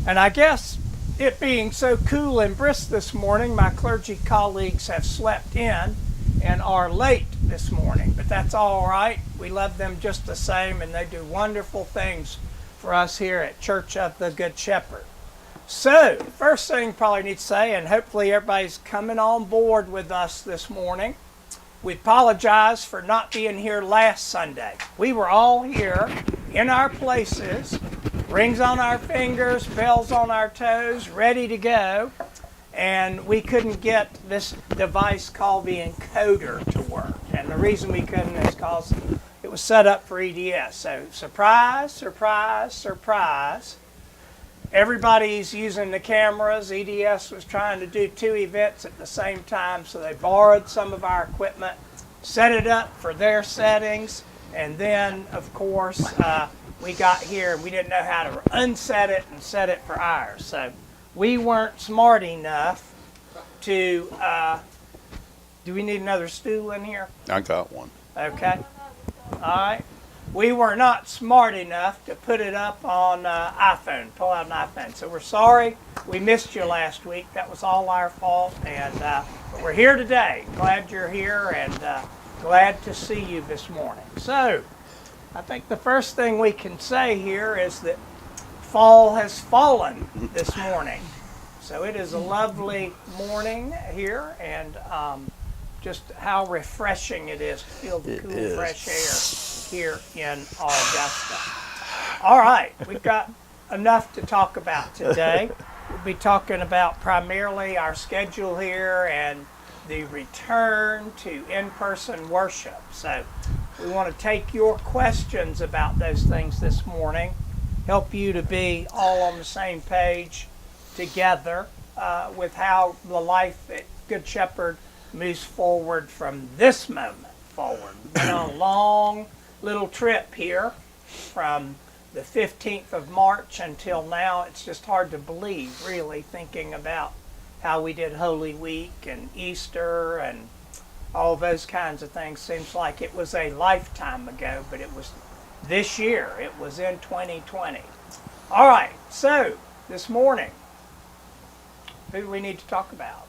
And I guess it being so cool and brisk this morning, my clergy colleagues have slept in and are late this morning. But that's all right. We love them just the same, and they do wonderful things for us here at Church of the Good Shepherd. So, first thing probably need to say, and hopefully everybody's coming on board with us this morning, we apologize for not being here last Sunday. We were all here in our places, rings on our fingers, bells on our toes, ready to go, and we couldn't get this device called the encoder to work. And the reason we couldn't is because it was set up for EDS. So surprise, surprise, surprise. Everybody's using the cameras. EDS was trying to do 2 events at the same time, so they borrowed some of our equipment, set it up for their settings, and then, of course, we got here and we didn't know how to unset it and set it for ours. So we weren't smart enough to, do we need another stool in here? I got one. Okay. All right. We were not smart enough to put it up on iPhone, pull out an iPhone. So we're sorry we missed you last week. That was all our fault. And but we're here today. Glad you're here and glad to see you this morning. So I think the first thing we can say here is that fall has fallen this morning. So it is a lovely morning here, and just how refreshing it is to feel the cool, fresh air here in Augusta. All right, we've got enough to talk about today. We'll be talking about primarily our schedule here and the return to in-person worship. So we want to take your questions about those things this morning, help you to be all on the same page together with how the life at Good Shepherd moves forward from this moment forward. We've been on a long little trip here from the 15th of March until now. It's just hard to believe, really, thinking about how we did Holy Week and Easter and all those kinds of things. Seems like it was a lifetime ago, but it was this year. It was in 2020. All right, so this morning, who do we need to talk about?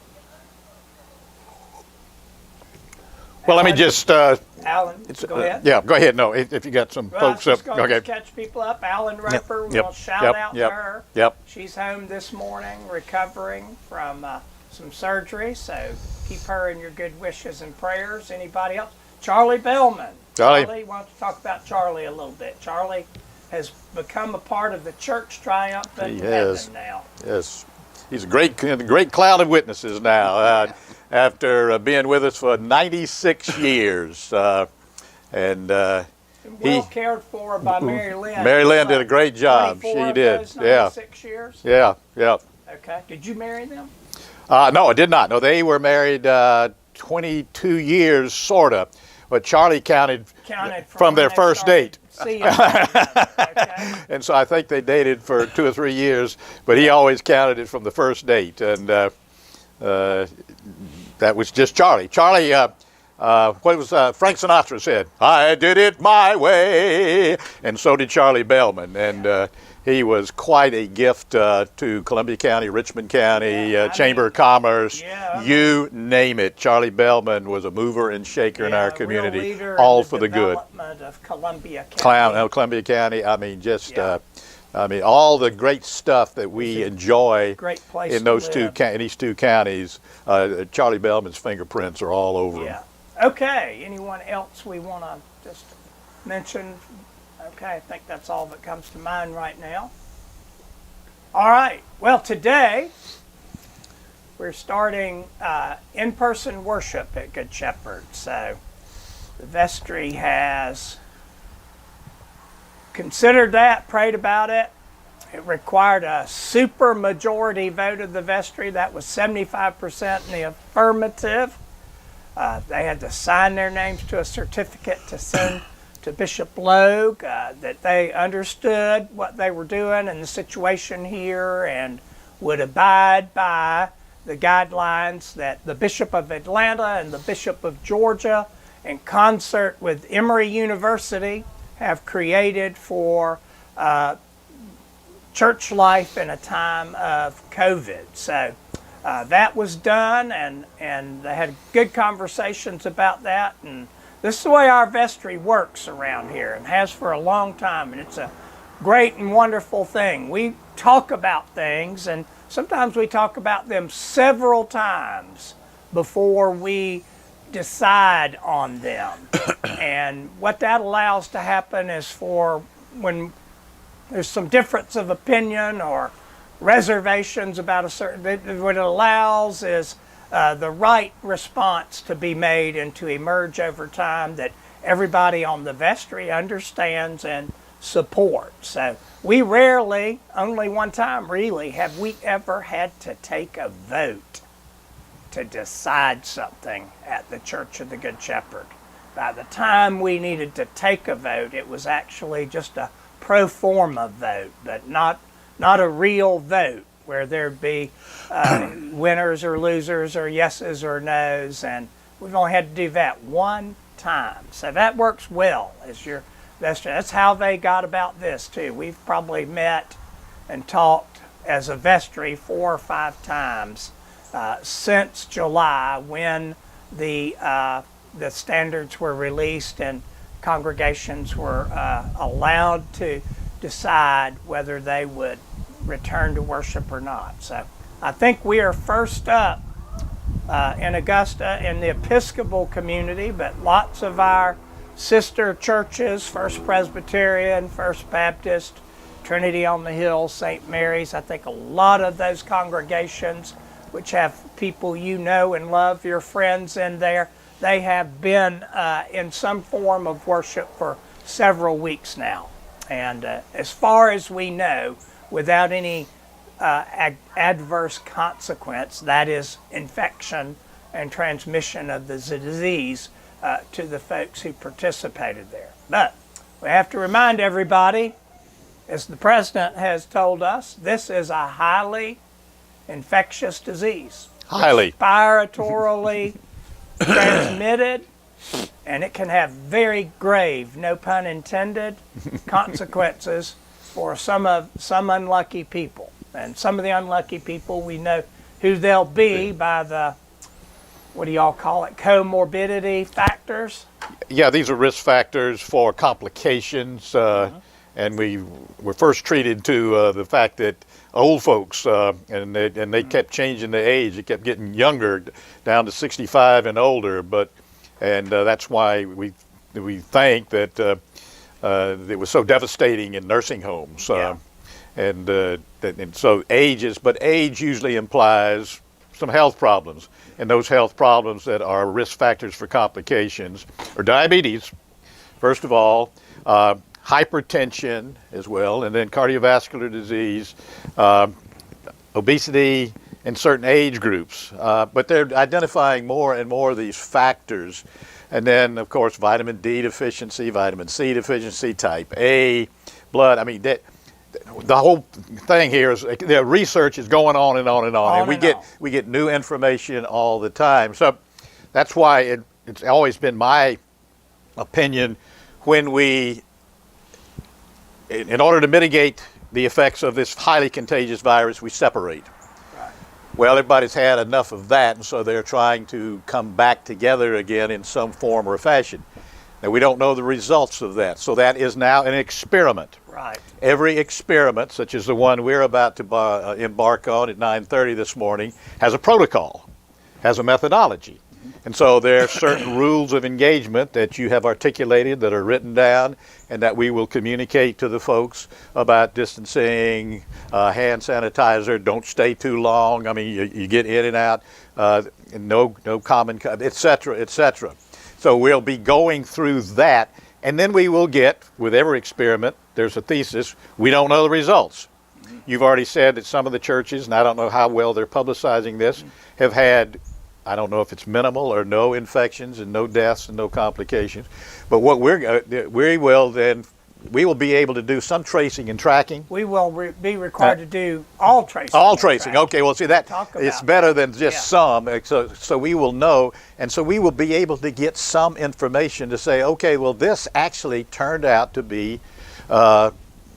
Well, let me just... Alan, go ahead. Yeah, go ahead. No, if you got some folks up. Going to catch people up. Alan Roper, we'll shout out to her. Yep. She's home this morning recovering from some surgery, so keep her in your good wishes and prayers. Anybody else? Charlie Bellman. Charlie, why don't you talk about Charlie a little bit? Charlie has become a part of the church triumphant heaven now. Yes. He's a great cloud of witnesses now. After being with us for 96 years. And well cared for by Mary Lynn. Mary Lynn did a great job. She did. Those 96 years? Yeah. Okay. Did you marry them? No, I did not. No, they were married 22 years, sort of. But Charlie counted from their first date. Okay. And so I think they dated for 2 or 3 years, but he always counted it from the first date. And that was just Charlie. Charlie, what was Frank Sinatra said? I did it my way. And so did Charlie Bellman. And he was quite a gift to Columbia County, Richmond County, Chamber of Commerce, you name it. Charlie Bellman was a mover and shaker in our community, all for the good. Of Columbia County. Columbia County, I mean, just... all the great stuff that we enjoy in these two counties, Charlie Bellman's fingerprints are all over them. Okay, anyone else we want to just mention? Okay, I think that's all that comes to mind right now. All right, well, today we're starting in-person worship at Good Shepherd. So the vestry has considered that, prayed about it. It required a super majority vote of the vestry. That was 75% in the affirmative. They had to sign their names to a certificate to send to Bishop Logue that they understood what they were doing and the situation here and would abide by the guidelines that the Bishop of Atlanta and the Bishop of Georgia, in concert with Emory University, have created for church life in a time of COVID. So that was done, and they had good conversations about that. And this is the way our vestry works around here and has for a long time, and it's a great and wonderful thing. We talk about things, and sometimes we talk about them several times before we decide on them. And what that allows to happen is for when there's some difference of opinion or reservations about a certain, what it allows is the right response to be made and to emerge over time that everybody on the vestry understands and supports. So we rarely, only one time really, have we ever had to take a vote to decide something at the Church of the Good Shepherd. By the time we needed to take a vote, it was actually just a pro forma vote, but not a real vote where there'd be winners or losers or yeses or nos, and we've only had to do that one time. So that works well as your vestry. That's how they got about this too. We've probably met and talked as a vestry 4 or 5 times since July, when the standards were released and congregations were allowed to decide whether they would return to worship or not. So I think we are first up in Augusta in the Episcopal community, but lots of our sister churches, First Presbyterian, First Baptist, Trinity on the Hill, St. Mary's, I think a lot of those congregations which have people you know and love, your friends in there, they have been in some form of worship for several weeks now. And as far as we know, without any adverse consequence, that is infection and transmission of the disease to the folks who participated there. But we have to remind everybody, as the President has told us, this is a highly infectious disease. Highly. Respiratorily transmitted, and it can have very grave, no pun intended, consequences for some unlucky people. And some of the unlucky people, we know who they'll be by the, what do y'all call it, comorbidity factors? Yeah, these are risk factors for complications, and we were first treated to the fact that old folks, and they kept changing the age. It kept getting younger, down to 65 and older. And that's why we think that it was so devastating in nursing homes. And so age usually implies some health problems, and those health problems that are risk factors for complications are diabetes, first of all, hypertension as well, and then cardiovascular disease, obesity in certain age groups. But they're identifying more and more of these factors. And then, of course, vitamin D deficiency, vitamin C deficiency, type A, blood. I mean, the whole thing here is the research is going on and on and on. And we get new information all the time. So that's why it's always been my opinion, when in order to mitigate the effects of this highly contagious virus, we separate. Right. Well, everybody's had enough of that, and so they're trying to come back together again in some form or fashion. Now, we don't know the results of that, so that is now an experiment. Right. Every experiment, such as the one we're about to embark on at 9:30 this morning, has a protocol, has a methodology. And so there are certain rules of engagement that you have articulated, that are written down, and that we will communicate to the folks about distancing, hand sanitizer, don't stay too long. I mean, you get in and out, no common, et cetera, et cetera. So we'll be going through that, and then we will get, with every experiment, there's a thesis, we don't know the results. You've already said that some of the churches, and I don't know how well they're publicizing this, have had, I don't know if it's minimal or no infections and no deaths and no complications. But what we will be able to do some tracing and tracking. We will be required to do all tracing. All tracing. Okay, well, see, that it's better than just some. So we will know, and so we will be able to get some information to say, okay, well, this actually turned out to be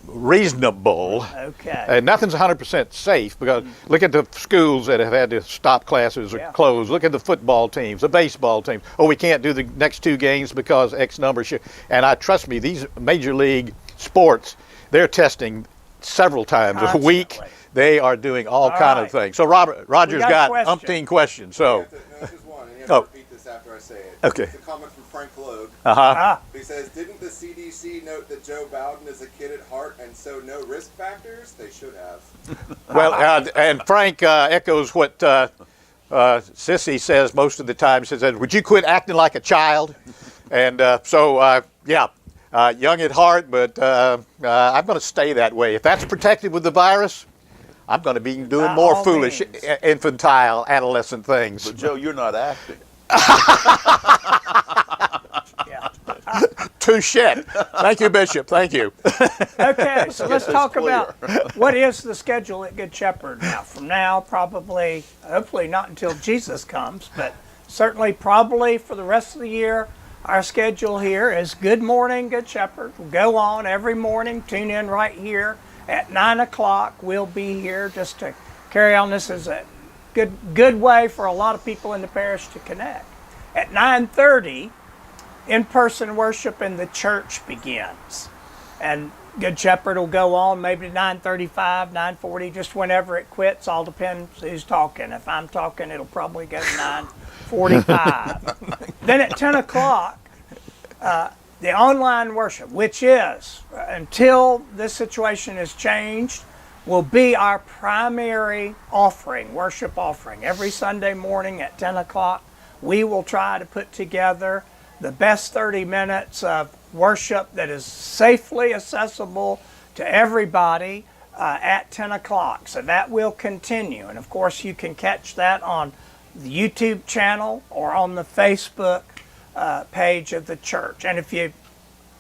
reasonable. Okay. And nothing's 100% safe, because look at the schools that have had to stop classes or close. Look at the football teams, the baseball teams. Oh, we can't do the next 2 games because X number. And trust me, these major league sports, they're testing several times a week. Constantly. They are doing all kind of things. So Roger's got umpteen questions. So. No, just one, and you have to repeat this after I say it. Okay. It's a comment from Frank Logue. Uh-huh. He says, didn't the CDC note that Joe Bowden is a kid at heart and so no risk factors? They should have. Well, and Frank echoes what Sissy says most of the time. She says, would you quit acting like a child? And young at heart, but I'm going to stay that way. If that's protected with the virus, I'm going to be doing more foolish, infantile, adolescent things. But Joe, you're not acting. Touche. Thank you, Bishop. Thank you. Okay, so let's talk clear. about what is the schedule at Good Shepherd now. From now, probably, hopefully not until Jesus comes, but certainly probably for the rest of the year, our schedule here is Good Morning, Good Shepherd. We'll go on every morning. Tune in right here at 9 o'clock. We'll be here just to carry on. This is a good way for a lot of people in the parish to connect. At 9:30, in-person worship in the church begins. And Good Shepherd will go on maybe to 9:35, 9:40, just whenever it quits. All depends who's talking. If I'm talking, it'll probably go to 9:45. Then at 10 o'clock, the online worship, which is, until this situation is changed, will be our primary offering, worship offering. Every Sunday morning at 10 o'clock, we will try to put together the best 30 minutes of worship that is safely accessible to everybody at 10 o'clock. So that will continue. And of course, you can catch that on the YouTube channel or on the Facebook page of the church. And if you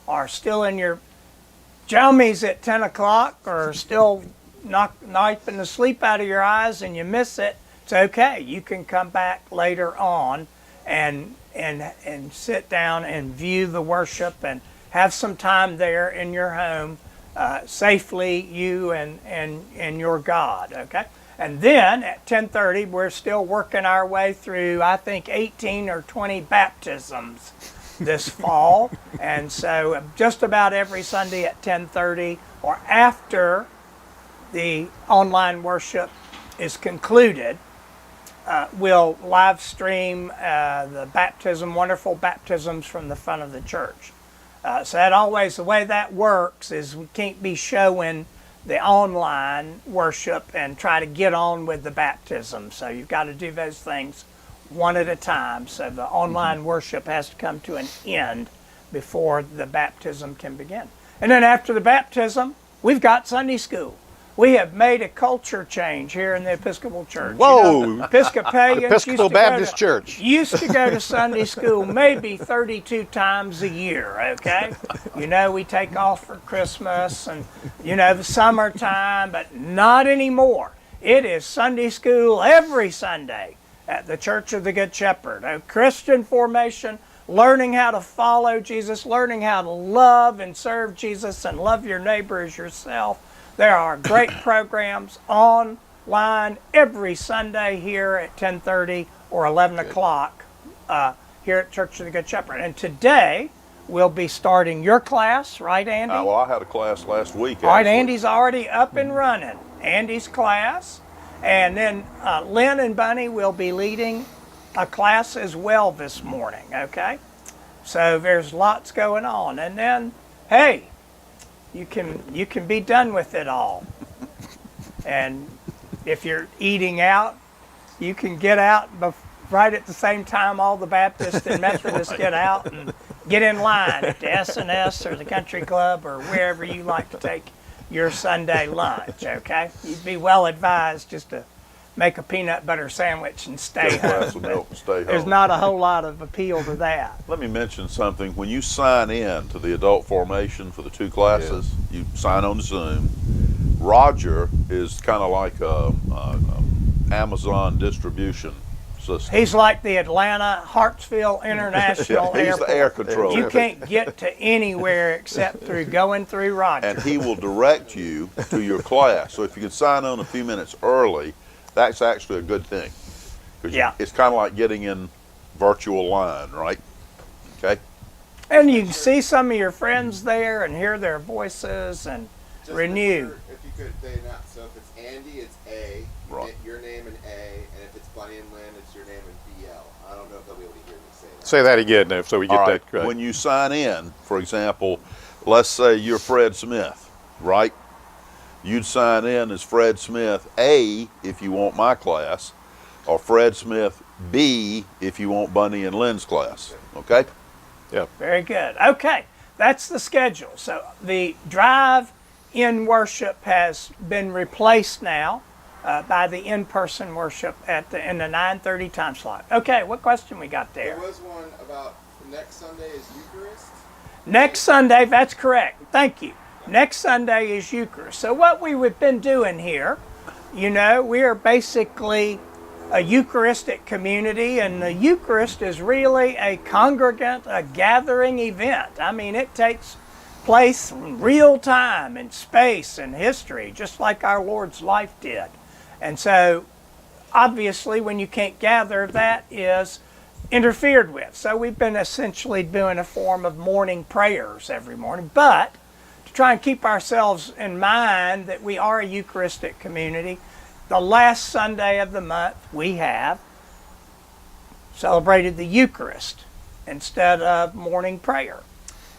are still in your jammies at 10 o'clock or still knifing the sleep out of your eyes and you miss it, it's okay. You can come back later on and sit down and view the worship and have some time there in your home, safely, you and your God, okay? And then at 10:30, we're still working our way through, I think, 18 or 20 baptisms this fall. And so just about every Sunday at 10:30 or after the online worship is concluded, we'll live stream the baptism, wonderful baptisms from the front of the church. So that always, the way that works is we can't be showing the online worship and try to get on with the baptism. So you've got to do those things one at a time. So the online worship has to come to an end before the baptism can begin. And then after the baptism, we've got Sunday school. We have made a culture change here in the Episcopal Church. Whoa! You know, Episcopalians Episcopal Baptist Church. Used to go to Sunday school maybe 32 times a year, okay? You know, we take off for Christmas and, you know, the summertime, but not anymore. It is Sunday school every Sunday at the Church of the Good Shepherd. A Christian formation, learning how to follow Jesus, learning how to love and serve Jesus and love your neighbor as yourself. There are great programs online every Sunday here at 10:30 or 11 o'clock here at Church of the Good Shepherd. And today we'll be starting your class, right, Andy? Well, I had a class last week. All right, actually. Andy's already up and running. Andy's class. And then Lynn and Bunny will be leading a class as well this morning, okay? So there's lots going on. And then, hey, you can be done with it all. And if you're eating out, you can get out right at the same time all the Baptists and Methodists get out and get in line at the S&S or the Country Club or wherever you like to take your Sunday lunch, okay? You'd be well advised just to make a peanut butter sandwich and stay Get a glass home. of milk and stay home. There's not a whole lot of appeal to that. Let me mention something. When you sign in to the adult formation for the 2 classes, you sign on Zoom. Roger is kind of like a Amazon distribution system. He's like the Atlanta Hartsfield International He's Airport. the air controller. You can't get to anywhere except through going through Roger. And he will direct you to your class. So if you can sign on a few minutes early, that's actually a good thing. 'Cause Yeah. it's kind of like getting in virtual line, right? Okay. And you can see some of your friends there and hear their voices and Just renew. make sure if you could, they not. So if it's Andy, it's A. Right. Your name and A, and if it's Bunny and Lynn, it's your name and BL. I don't know if they'll be able to hear me say that. Say that again, Nick, so we get All right. that correct. When you sign in, for example, let's say you're Fred Smith, right? You'd sign in as Fred Smith A if you want my class, or Fred Smith B if you want Bunny and Lynn's class. Okay? Very good. Okay, that's the schedule. So the drive-in worship has been replaced now by the in-person worship in the 9:30 time slot. Okay, what question we got there? There was one about next Sunday is Eucharist. Next Sunday, that's correct. Thank you. Next Sunday is Eucharist. So what we've been doing here, we are basically a Eucharistic community, and the Eucharist is really a congregant, a gathering event. I mean, it takes place in real time and space and history, just like our Lord's life did. And so, obviously, when you can't gather, that is interfered with. So we've been essentially doing a form of morning prayers every morning, but to try and keep ourselves in mind that we are a Eucharistic community, the last Sunday of the month we have celebrated the Eucharist instead of morning prayer.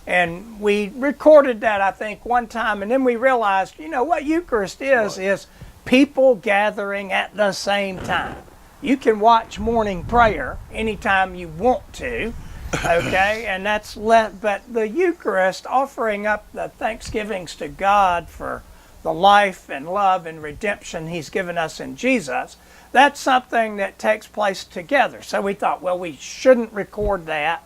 And we recorded that, I think, one time, and then we realized, what Eucharist is people gathering at the same time. You can watch morning prayer anytime you want to, okay? And but the Eucharist, offering up the thanksgivings to God for the life and love and redemption He's given us in Jesus, that's something that takes place together. So we thought, well, we shouldn't record that,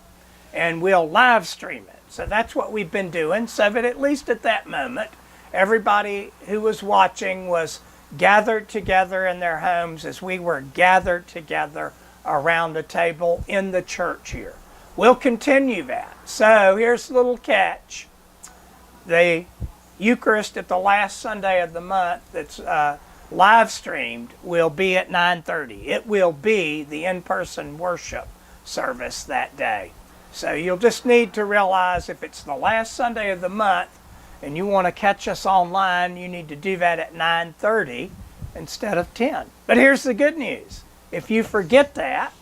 and we'll live stream it. So that's what we've been doing, so that at least at that moment, everybody who was watching was gathered together in their homes as we were gathered together around a table in the church here. We'll continue that. So here's a little catch. The Eucharist at the last Sunday of the month that's live streamed will be at 9:30. It will be the in-person worship service that day. So you'll just need to realize if it's the last Sunday of the month and you want to catch us online, you need to do that at 9:30 instead of 10. But here's the good news. If you forget that,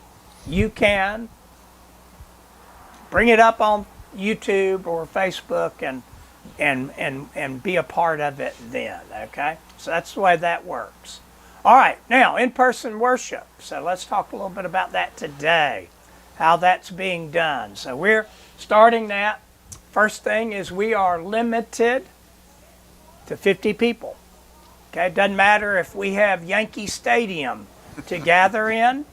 you can bring it up on YouTube or Facebook and be a part of it then, okay? So that's the way that works. All right, now in-person worship. So let's talk a little bit about that today, how that's being done. So we're starting that. First thing is we are limited to 50 people. Okay, it doesn't matter if we have Yankee Stadium to gather in.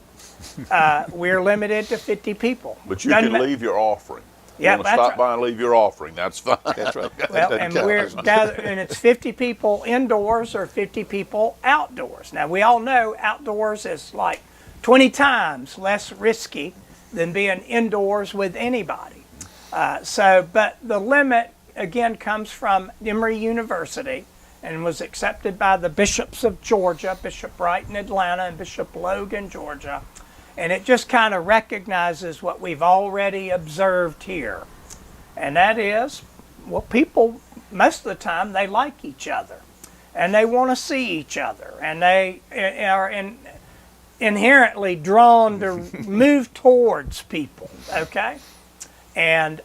We're limited to 50 people. But you can leave your offering. You Yeah, want to that's stop right. by and leave your offering, that's fine. That's right. Well, That and doesn't we're count. gathered, and it's 50 people indoors or 50 people outdoors. Now we all know outdoors is like 20 times less risky than being indoors with anybody. But the limit again comes from Emory University and was accepted by the bishops of Georgia, Bishop Wright in Atlanta and Bishop Logue in Georgia. And it just kind of recognizes what we've already observed here. And that is, well, people, most of the time, they like each other. And they want to see each other. And they are inherently drawn to move towards people, okay? And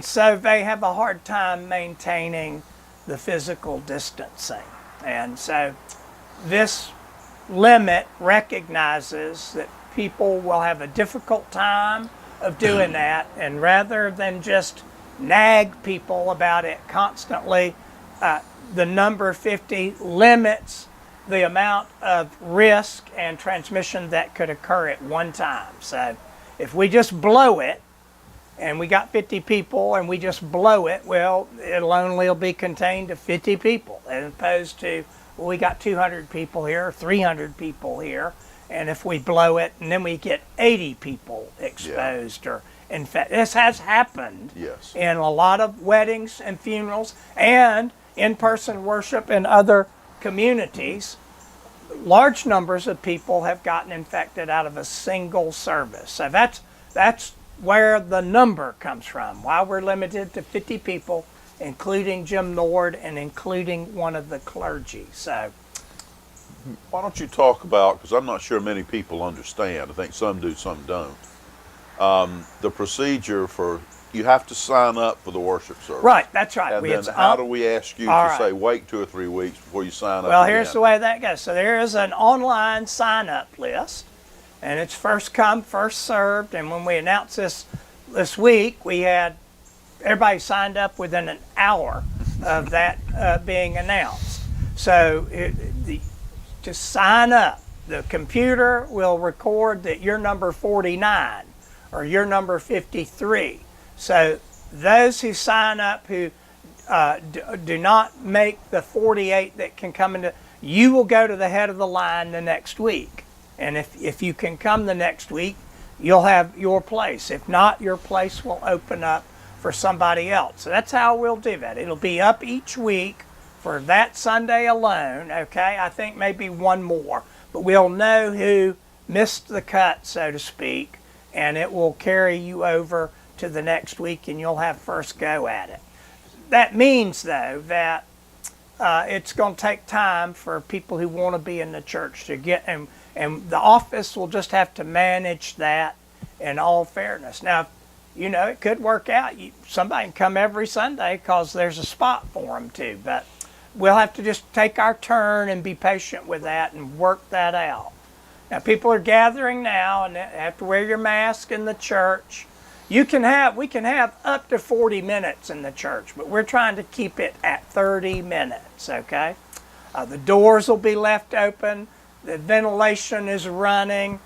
so they have a hard time maintaining the physical distancing. And so this limit recognizes that people will have a difficult time of doing that, and rather than just nag people about it constantly, the number 50 limits the amount of risk and transmission that could occur at one time. So if we just blow it, and we got 50 people and we just blow it, well, it'll only be contained to 50 people as opposed to, well, we got 200 people here, 300 people here, and if we blow it, and then we get 80 people exposed, or in fact, this has happened Yes. in a lot of weddings and funerals and in-person worship in other communities. Large numbers of people have gotten infected out of a single service. So that's where the number comes from, why we're limited to 50 people, including Jim Nord and including one of the clergy. So Why don't you talk about, because I'm not sure many people understand, I think some do, some don't, the procedure for, you have to sign up for the worship service. right, that's right. And It's then how do we ask you to All right. say, wait 2 or 3 weeks before you sign up Well, again? here's the way that goes. So there is an online sign-up list, and it's first come, first served. And when we announced this week, we had everybody signed up within an hour of that being announced. So to sign up, the computer will record that you're number 49 or you're number 53. So those who sign up who do not make the 48 that can come into, you will go to the head of the line the next week. And if you can come the next week, you'll have your place. If not, your place will open up for somebody else. So that's how we'll do that. It'll be up each week for that Sunday alone, okay? I think maybe one more. But we'll know who missed the cut, so to speak, and it will carry you over to the next week, and you'll have first go at it. That means, though, that it's going to take time for people who want to be in the church to get, and the office will just have to manage that in all fairness. Now, you know, it could work out. Somebody can come every Sunday because there's a spot for them too, but we'll have to just take our turn and be patient with that and work that out. Now, people are gathering now, and they have to wear your mask in the church. We can have up to 40 minutes in the church, but we're trying to keep it at 30 minutes, okay? The doors will be left open. The ventilation is running.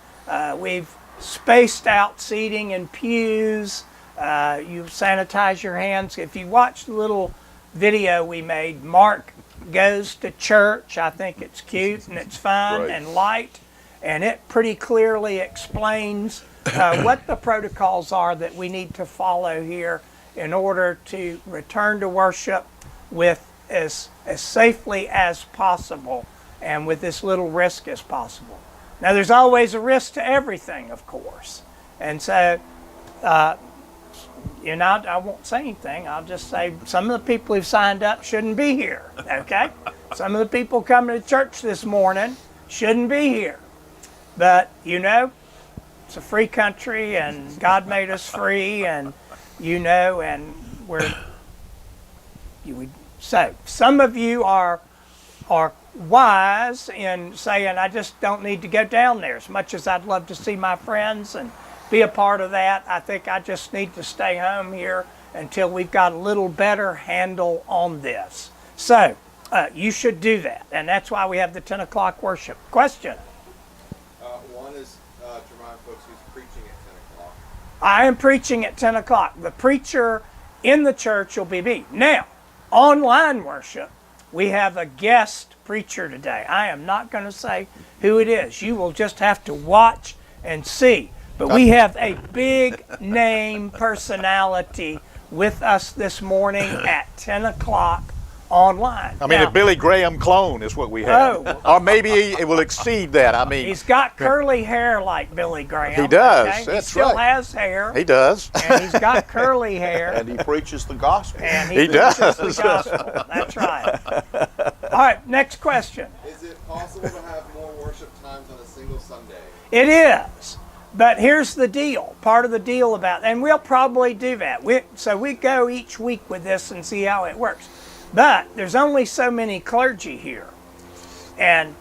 We've spaced out seating in pews. You sanitize your hands. If you watch the little video we made, Mark goes to church. I think it's cute and it's fun Right. and light, and it pretty clearly explains what the protocols are that we need to follow here in order to return to worship with as safely as possible and with as little risk as possible. Now, there's always a risk to everything, of course, and so you know, I won't say anything. I'll just say some of the people who've signed up shouldn't be here, okay? Some of the people coming to church this morning shouldn't be here. But, you know, it's a free country, and God made us free, and, you know, and so some of you are wise in saying, I just don't need to go down there. As much as I'd love to see my friends and be a part of that, I think I just need to stay home here until we've got a little better handle on this. So you should do that, and that's why we have the 10 o'clock worship. Question? One is to remind folks who's preaching at 10 o'clock. I am preaching at 10 o'clock. The preacher in the church will be me. Now, online worship, we have a guest preacher today. I am not going to say who it is. You will just have to watch and see. But we have a big name personality with us this morning at 10 o'clock online. I mean, Now, a Billy Graham clone is what we have. Oh. Or maybe it will exceed that. I mean, he's got curly hair like Billy Graham. He does, Okay? that's he still right. has hair. he does. And he's got curly hair. And he preaches the gospel. And He preaches does. the gospel. That's right. All right, next question. Is it possible to have more worship times on a single Sunday? It is. But here's the deal. Part of the deal about, and we'll probably do that. So we go each week with this and see how it works. But there's only so many clergy here. And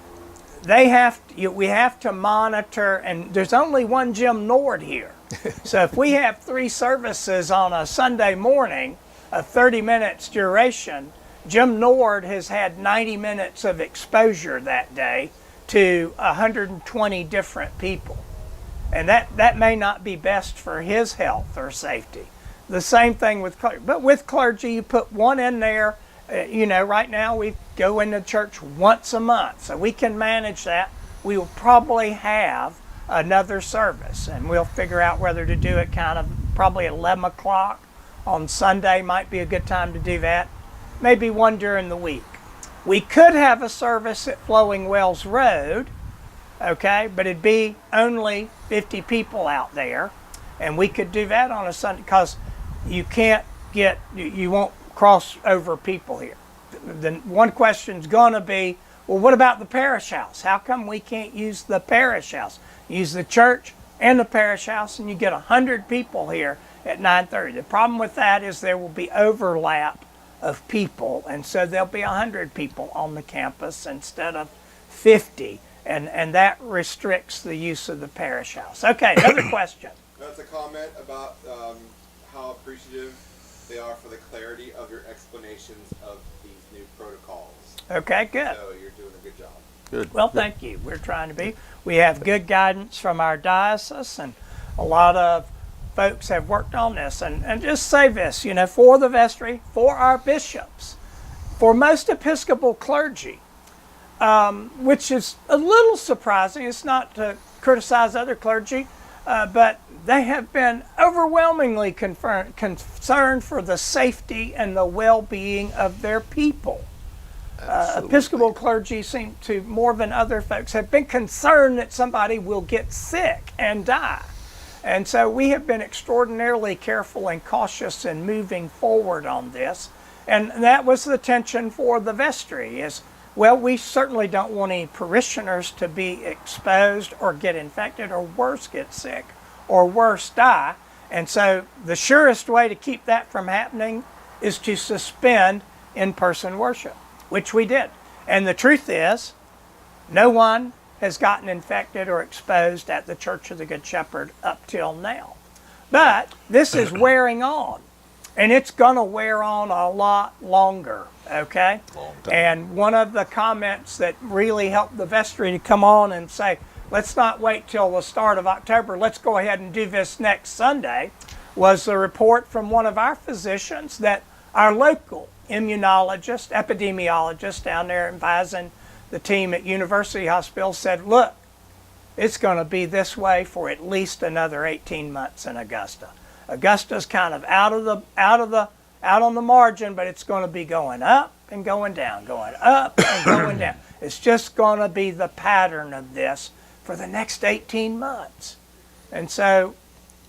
we have to monitor, and there's only one Jim Nord here. So if we have 3 services on a Sunday morning of 30 minutes duration, Jim Nord has had 90 minutes of exposure that day to 120 different people. And that may not be best for his health or safety. The same thing with clergy. But with clergy, you put one in there. You know, right now we go into church once a month, so we can manage that we will probably have another service, and we'll figure out whether to do it kind of probably at 11 o'clock on Sunday might be a good time to do that. Maybe one during the week. We could have a service at Flowing Wells Road, okay, but it'd be only 50 people out there, and we could do that on a Sunday because you can't get, you won't cross over people here. The one question's gonna be, well, what about the parish house? How come we can't use the parish house? Use the church and the parish house, and you get 100 people here at 9:30. The problem with that is there will be overlap of people, and so there'll be 100 people on the campus instead of 50, and that restricts the use of the parish house. Okay, another question. That's a comment about how appreciative they are for the clarity of your explanations of these new protocols. Okay, good. So you're doing a good job. Good. Well, thank you. We're trying to be. We have good guidance from our diocese, and a lot of folks have worked on this. And just say this, you know, for the vestry, for our bishops, for most Episcopal clergy, which is a little surprising. It's not to criticize other clergy, but they have been overwhelmingly concerned for the safety and the well-being of their people. Episcopal clergy seem to, more than other folks, have been concerned that somebody will get sick and die. And so we have been extraordinarily careful and cautious in moving forward on this. And that was the tension for the vestry is, well, we certainly don't want any parishioners to be exposed or get infected or worse, get sick or worse, die. And so the surest way to keep that from happening is to suspend in-person worship, which we did. And the truth is, no one has gotten infected or exposed at the Church of the Good Shepherd up till now. But this is wearing on, and it's going to wear on a lot longer, okay? And one of the comments that really helped the vestry to come on and say, let's not wait till the start of October, let's go ahead and do this next Sunday, was the report from one of our physicians that our local immunologist, epidemiologist down there advising the team at University Hospital said, look, it's going to be this way for at least another 18 months in Augusta. Augusta's kind of out on the margin, but it's going to be going up and going down, going up and going down. It's just going to be the pattern of this for the next 18 months. And so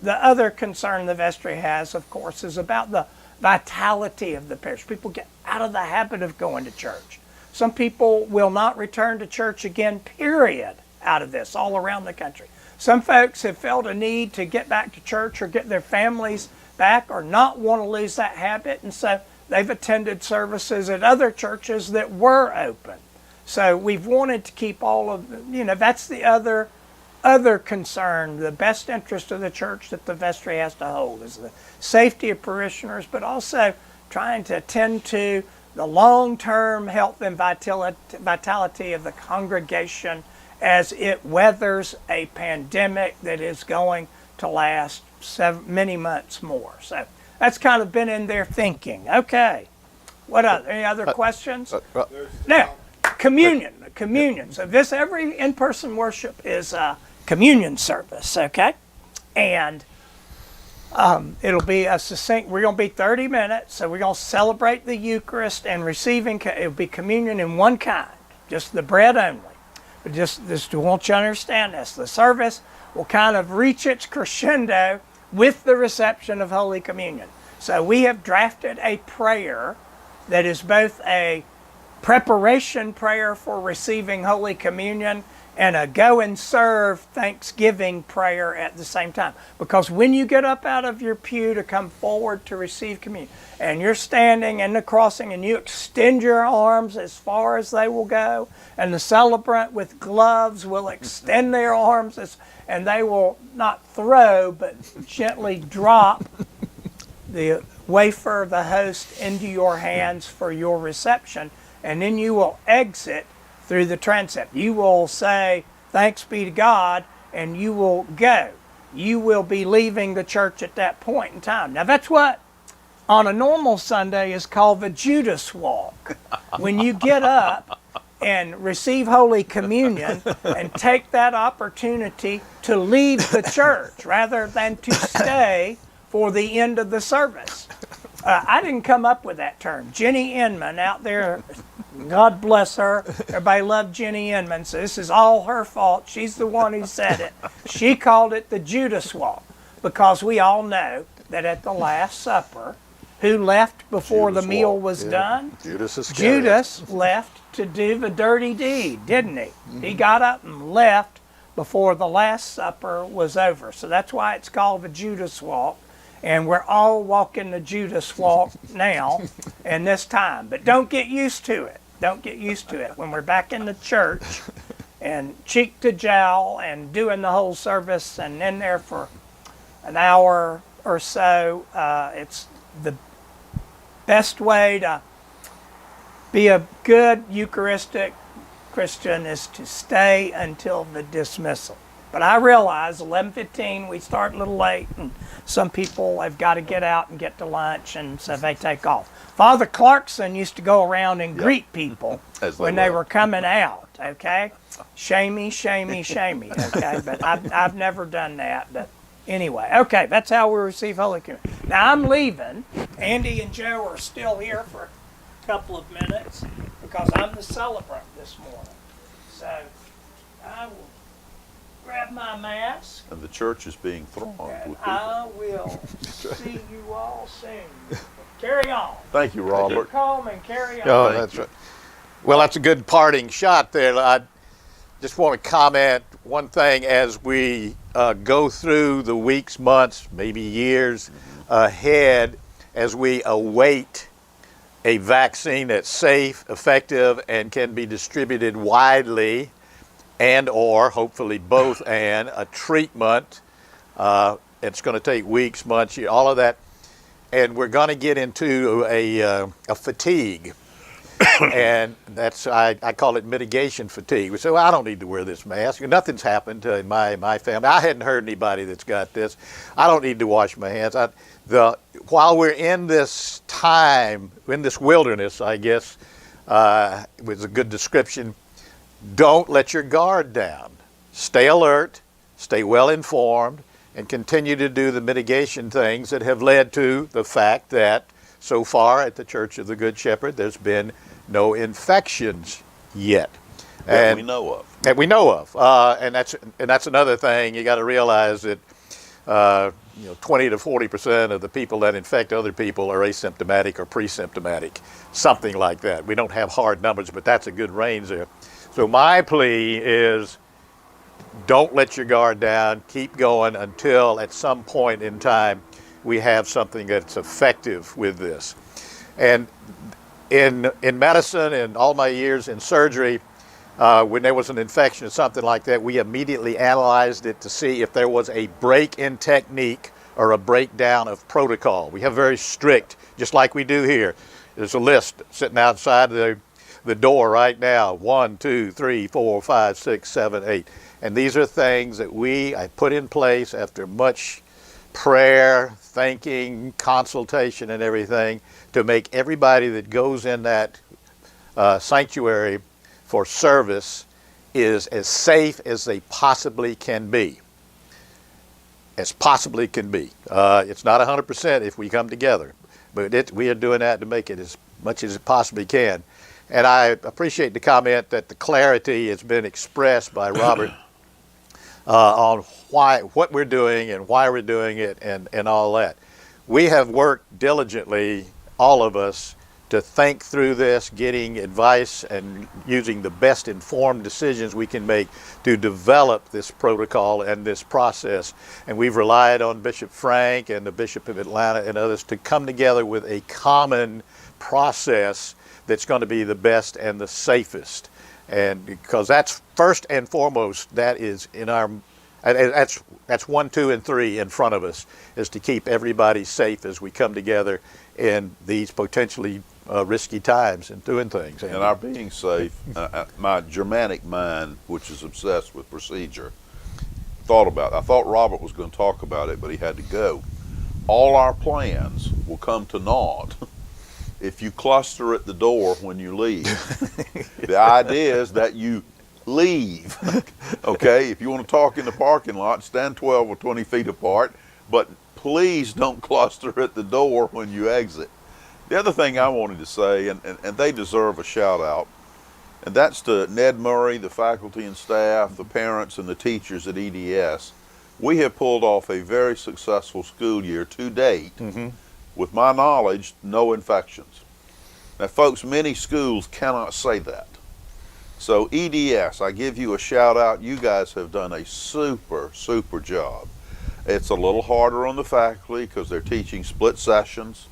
the other concern the vestry has, of course, is about the vitality of the parish. People get out of the habit of going to church. Some people will not return to church again, period, out of this, all around the country. Some folks have felt a need to get back to church or get their families back or not want to lose that habit, and so they've attended services at other churches that were open. So we've wanted to keep all of, that's the other concern, the best interest of the church that the vestry has to hold is the safety of parishioners, but also trying to attend to the long-term health and vitality of the congregation as it weathers a pandemic that is going to last many months more. So that's kind of been in their thinking. Okay. What other? Any other questions? Now, communion. So this every in-person worship is a communion service, okay? And it'll be a succinct, we're going to be 30 minutes, so we're going to celebrate the Eucharist and receiving, it'll be communion in one kind, just the bread only. But just to want you to understand this, the service will kind of reach its crescendo with the reception of Holy Communion. So we have drafted a prayer that is both a preparation prayer for receiving Holy Communion and a go and serve Thanksgiving prayer at the same time. Because when you get up out of your pew to come forward to receive communion, and you're standing in the crossing and you extend your arms as far as they will go, and the celebrant with gloves will extend their arms and they will not throw but gently drop the wafer of the host into your hands for your reception, and then you will exit through the transept. You will say, thanks be to God, and you will go. You will be leaving the church at that point in time. Now that's what on a normal Sunday is called the Judas walk. When you get up and receive Holy Communion and take that opportunity to leave the church rather than to stay for the end of the service. I didn't come up with that term. Jenny Inman out there, God bless her. Everybody loved Jenny Inman, so this is all her fault. She's the one who said it. She called it the Judas walk because we all know that at the Last Supper, who left before Judas the meal walk, was yeah. done? Judas Iscariot. Judas left to do the dirty deed, didn't he? He got up and left before the Last Supper was over. So that's why it's called the Judas walk. And we're all walking the Judas walk now and this time. But don't get used to it. Don't get used to it. When we're back in the church and cheek to jowl and doing the whole service and in there for an hour or so, it's the best way to be a good Eucharistic Christian is to stay until the dismissal. But I realize 11:15 we start a little late, and some people have got to get out and get to lunch, and so they take off. Father Clarkson used to go around and greet people when they were coming out. Okay, shamey, shamey, shamey. Okay, but I've never done that. But anyway, okay, that's how we receive Holy Communion. Now I'm leaving. Andy and Joe are still here for a couple of minutes because I'm the celebrant this morning. So I will grab my mask. And the church is being thronged And with people. I will see you all soon. Carry on. Thank you, Robert. Keep calm and carry on. Oh, Thank that's you. right. Well, that's a good parting shot there. I just want to comment one thing as we go through the weeks, months, maybe years ahead, as we await a vaccine that's safe, effective, and can be distributed widely, and or hopefully both, and a treatment. It's going to take weeks, months, all of that. And we're going to get into a fatigue. And that's, I call it mitigation fatigue. We say, well, I don't need to wear this mask. Nothing's happened in my family. I hadn't heard anybody that's got this. I don't need to wash my hands. While we're in this time, in this wilderness, I guess, was a good description, don't let your guard down. Stay alert, stay well informed, and continue to do the mitigation things that have led to the fact that so far at the Church of the Good Shepherd, there's been no infections yet. That we know of. That we know of. And that's another thing. You got to realize that 20 to 40% of the people that infect other people are asymptomatic or pre-symptomatic, something like that. We don't have hard numbers, but that's a good range there. So my plea is don't let your guard down. Keep going until at some point in time we have something that's effective with this. And in medicine and all my years in surgery, when there was an infection or something like that, we immediately analyzed it to see if there was a break in technique or a breakdown of protocol. We have very strict, just like we do here. There's a list sitting outside the door right now, 1, 2, 3, 4, 5, 6, 7, 8. And these are things that I put in place after much prayer, thinking, consultation, and everything to make everybody that goes in that sanctuary for service is as safe as they possibly can be. As possibly can be. It's not 100% if we come together, but we are doing that to make it as much as it possibly can. And I appreciate the comment that the clarity has been expressed by Robert on what we're doing and why we're doing it and all that. We have worked diligently, all of us, to think through this, getting advice and using the best informed decisions we can make to develop this protocol and this process. And we've relied on Bishop Frank and the Bishop of Atlanta and others to come together with a common process that's going to be the best and the safest. And because that's first and foremost, that is in our, that's 1, 2, and 3 in front of us, is to keep everybody safe as we come together in these potentially risky times and doing things. And our being safe, my Germanic mind, which is obsessed with procedure, I thought Robert was going to talk about it, but he had to go. All our plans will come to naught if you cluster at the door when you leave. The idea is that you leave. Okay, if you want to talk in the parking lot, stand 12 or 20 feet apart, but please don't cluster at the door when you exit. The other thing I wanted to say, and they deserve a shout out, and that's to Ned Murray, the faculty and staff, the parents and the teachers at EDS. We have pulled off a very successful school year to date. With my knowledge, no infections. Now, folks, many schools cannot say that. So EDS, I give you a shout out. You guys have done a super, super job. It's a little harder on the faculty because they're teaching split sessions.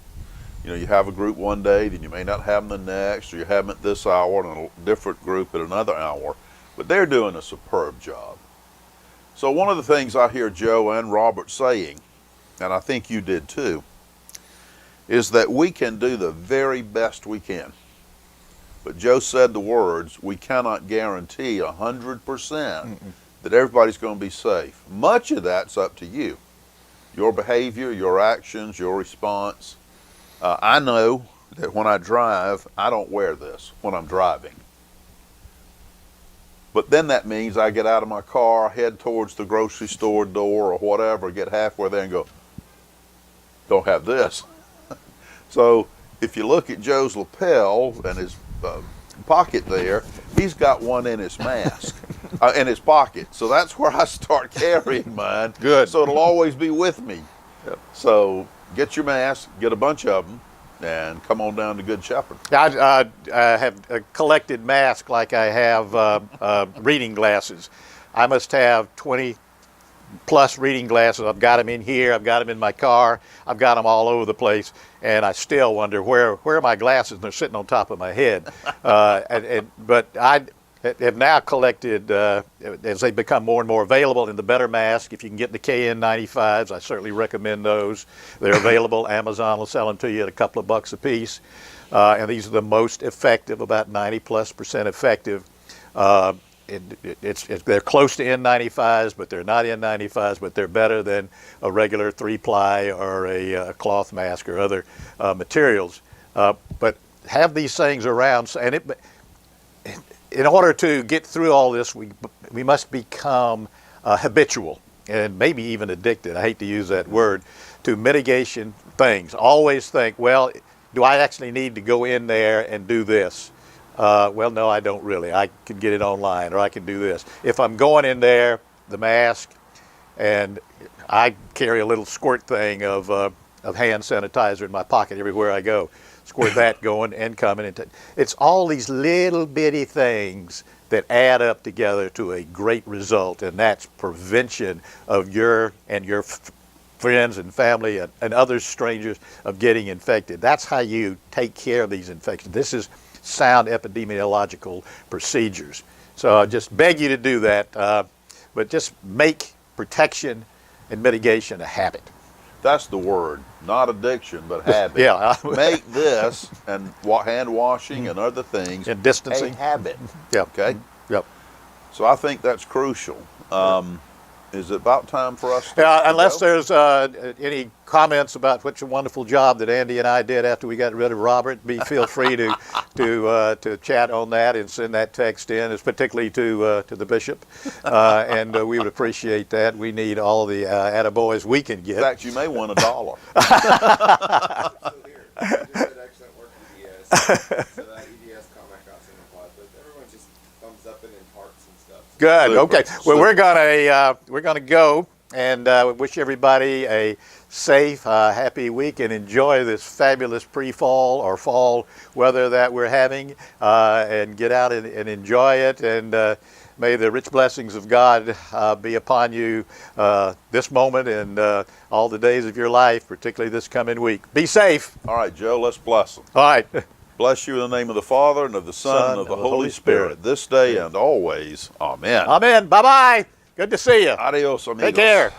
You know, you have a group one day, then you may not have them the next, or you have them at this hour and a different group at another hour. But they're doing a superb job. So one of the things I hear Joe and Robert saying, and I think you did too, is that we can do the very best we can. But Joe said the words, we cannot guarantee 100% that everybody's going to be safe. Much of that's up to you. Your behavior, your actions, your response. I know that when I drive, I don't wear this when I'm driving. But then that means I get out of my car, head towards the grocery store door or whatever, get halfway there and go, don't have this. So if you look at Joe's lapel and his pocket there, he's got one in his mask, in his pocket. So that's where I start carrying mine. Good. So it'll always be with me. Yep. So get your mask, get a bunch of them, and come on down to Good Shepherd. I have a collected mask like I have reading glasses. I must have 20 plus reading glasses. I've got them in here. I've got them in my car. I've got them all over the place, and I still wonder where are my glasses? And they're sitting on top of my head. But I have now collected, as they become more and more available, in the better mask. If you can get the KN95s, I certainly recommend those. They're available. Amazon will sell them to you at a couple of bucks a piece. And these are the most effective, about 90+% effective. They're close to N95s, but they're not N95s, but they're better than a regular 3-ply or a cloth mask or other materials. But have these things around, and in order to get through all this, we must become habitual and maybe even addicted. I hate to use that word, to mitigation things. Always think, well, do I actually need to go in there and do this? Well, no, I don't really. I can get it online, or I can do this. If I'm going in there, the mask, and I carry a little squirt thing of hand sanitizer in my pocket everywhere I go. Squirt that going and coming. It's all these little bitty things that add up together to a great result, and that's prevention of your friends and family and other strangers of getting infected. That's how you take care of these infections. This is sound epidemiological procedures. So I just beg you to do that, but just make protection and mitigation a habit. That's the word, not addiction, but habit. Yeah. Make this and hand washing and other things And distancing. a habit. Yeah. Okay? Yep. So I think that's crucial. Is it about time for us to Unless go? there's any comments about what a wonderful job that Andy and I did after we got rid of Robert, feel free to chat on that and send that text in, it's particularly to the bishop, and we would appreciate that. We need all the attaboys we can get. In fact, you may win $1. So here, I just did excellent work with EDS, so that EDS comment got sent applied, but everyone just thumbs up and in hearts and stuff. Good. Super. Okay. Well, Super. we're gonna go and wish everybody a safe, happy week, and enjoy this fabulous pre-fall or fall weather that we're having, and get out and enjoy it. And may the rich blessings of God be upon you this moment and all the days of your life, particularly this coming week. Be safe. All right, Joe, let's bless them. All right. Bless you in the name of the Father, and of the Son, and of the Holy Spirit, this day and always. Amen. Amen. Bye-bye. Good to see you. Adios, amigos. Take care.